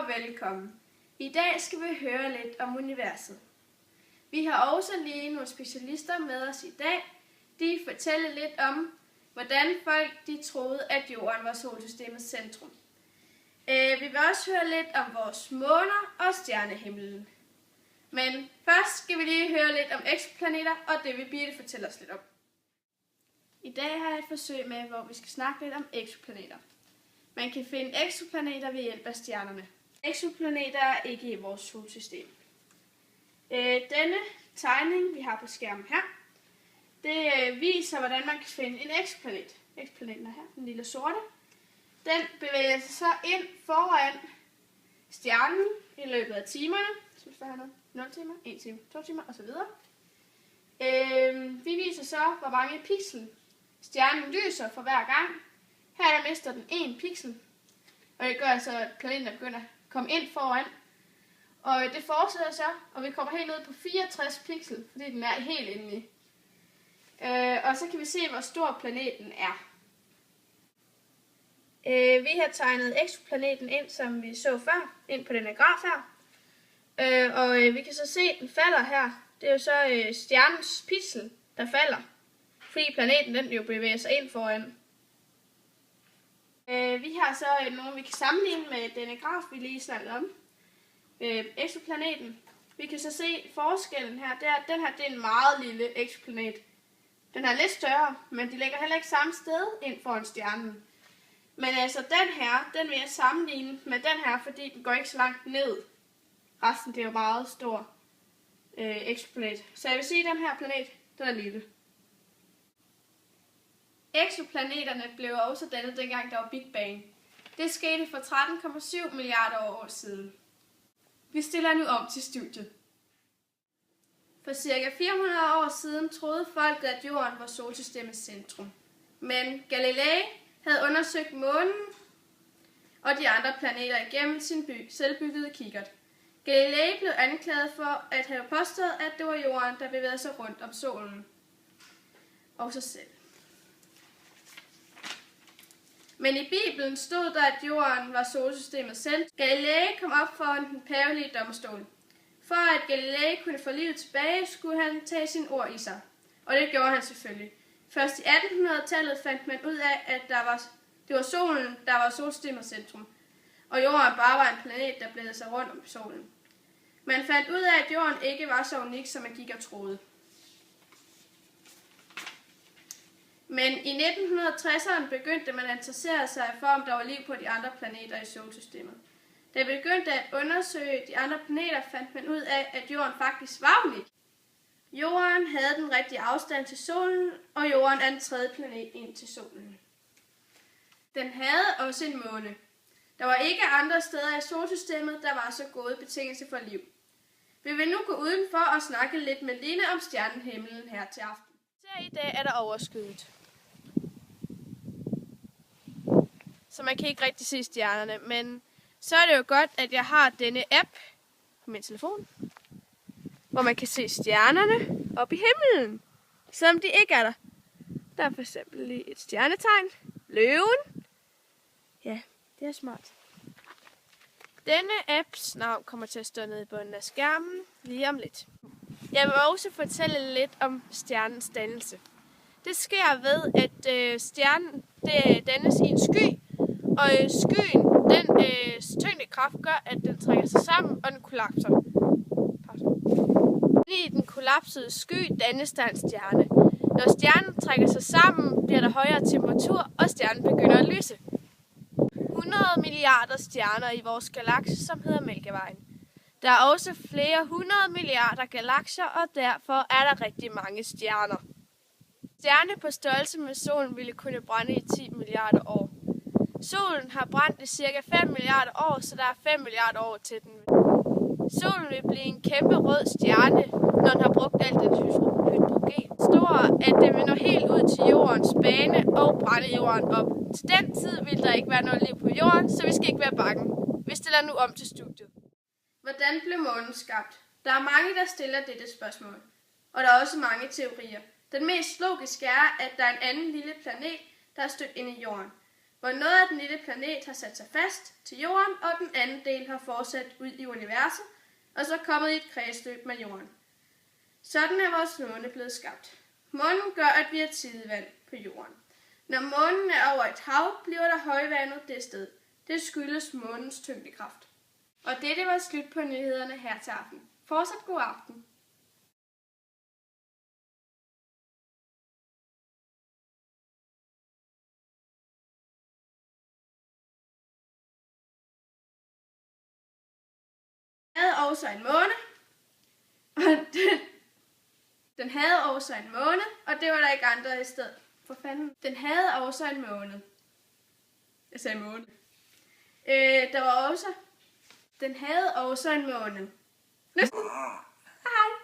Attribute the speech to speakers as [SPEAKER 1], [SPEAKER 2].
[SPEAKER 1] og velkommen. I dag skal vi høre lidt om universet. Vi har også lige nogle specialister med os i dag. De fortæller lidt om, hvordan folk de troede, at jorden var solsystemets centrum. Vi vil også høre lidt om vores måner og stjernehimlen. Men først skal vi lige høre lidt om eksoplaneter, og det vil Birte fortælle os lidt om. I dag har jeg et forsøg med, hvor vi skal snakke lidt om eksoplaneter. Man kan finde eksoplaneter ved hjælp af stjernerne. Eksoplaneter er ikke i vores solsystem. Denne tegning, vi har på skærmen her, det viser, hvordan man kan finde en eksoplanet. Eksoplaneten er her, den lille sorte. Den bevæger sig så ind foran stjernen i løbet af timerne. Så vi har 0 timer, 1 time, 2 timer osv. Vi viser så, hvor mange pixel stjernen lyser for hver gang. Her der mister den 1 pixel, og det gør altså, at planeten begynder at komme ind foran. Og det fortsætter så, og vi kommer helt ned på 64 pixel, fordi den er helt inde i. Og så kan vi se, hvor stor planeten er. Vi har tegnet eksoplaneten ind, som vi så før, ind på denne graf her. Og vi kan så se, at den falder her. Det er jo så stjernens pixel, der falder, fordi planeten den jo bevæger sig ind foran. Vi har så nogle, vi kan sammenligne med denne graf, vi lige snakkede om. Eksoplaneten. Vi kan så se forskellen her. Den her det er en meget lille eksoplanet. Den er lidt større, men de ligger heller ikke samme sted ind foran stjernen. Men altså den her, den vil jeg sammenligne med den her, fordi den går ikke så langt ned. Resten det er jo meget stor eksoplanet. Så jeg vil sige, at den her planet, den er lille. Eksoplaneterne blev også dannet dengang der var Big Bang. Det skete for 13,7 milliarder år siden. Vi stiller nu om til studiet. For ca. 400 år siden troede folket, at jorden var solsystemets centrum. Men Galilei havde undersøgt månen og de andre planeter igennem sin selvbyggede kikkert. Galilei blev anklaget for at have påstået, at det var jorden, der bevægede sig rundt om solen og sig selv. Men i Bibelen stod der, at jorden var solsystemets centrum. Galilei kom op foran den pavelige domstol. For at Galilei kunne få livet tilbage, skulle han tage sine ord i sig. Og det gjorde han selvfølgelig. Først i 1800-tallet fandt man ud af, at det var solen, der var solsystemets centrum. Og jorden bare var en planet, der bevægede sig rundt om solen. Man fandt ud af, at jorden ikke var så unik, som man gik og troede. Men i 1960'erne begyndte man at interessere sig for, om der var liv på de andre planeter i solsystemet. Da man begyndte at undersøge de andre planeter, fandt man ud af, at jorden faktisk var unik. Jorden havde den rigtige afstand til solen, og jorden er den tredje planet ind til solen. Den havde også en måne. Der var ikke andre steder i solsystemet, der var så gode betingelser for liv. Vi vil nu gå udenfor og snakke lidt med Line om stjernehimlen her til aften. Så i dag er der overskyet. Så man kan ikke rigtig se stjernerne, men så er det jo godt, at jeg har denne app på min telefon, hvor man kan se stjernerne oppe i himlen, selvom de ikke er der. Der er for eksempel lige et stjernetegn, løven. Ja, det er smart. Denne apps navn kommer til at stå nede i bunden af skærmen lige om lidt. Jeg vil også fortælle lidt om stjernens dannelse. Det sker ved, at stjernen dannes i en sky, og skyen, den tyngdekraft gør, at den trækker sig sammen, og den kollapser. I den kollapsede sky dannes der en stjerne. Når stjernen trækker sig sammen, bliver der højere temperatur, og stjernen begynder at lyse. 100 milliarder stjerner i vores galakse, som hedder Mælkevejen. Der er også flere 100 milliarder galakser, og derfor er der rigtig mange stjerner. Stjerne på størrelse med solen ville kunne brænde i 10 milliarder år. Solen har brændt i ca. 5 milliarder år, så der er 5 milliarder år til den. Solen vil blive en kæmpe rød stjerne, når den har brugt alt den hydrogen. Stor, at den vil nå helt ud til jordens bane og brænde jorden op. Til den tid vil der ikke være noget liv på jorden, så vi skal ikke være bange. Vi stiller nu om til studiet. Hvordan blev månen skabt? Der er mange, der stiller dette spørgsmål. Og der er også mange teorier. Den mest logiske er, at der er en anden lille planet, der er stødt ind i jorden. hvor noget af den lille planet har sat sig fast til jorden, og den anden del har fortsat ud i universet, og så kommet i et kredsløb med jorden. Sådan er vores måne blevet skabt. Månen gør, at vi har tidevand på jorden. Når månen er over et hav, bliver der højvandet det sted. Det skyldes månens tyngdekraft. Og dette var slut på nyhederne her til aften. Fortsat god aften. Den havde også en måne, den havde også en måne, og det var der ikke andre i stedet. For fanden. Den havde også en måne. Jeg sagde måne. Den havde også en måne. Hej.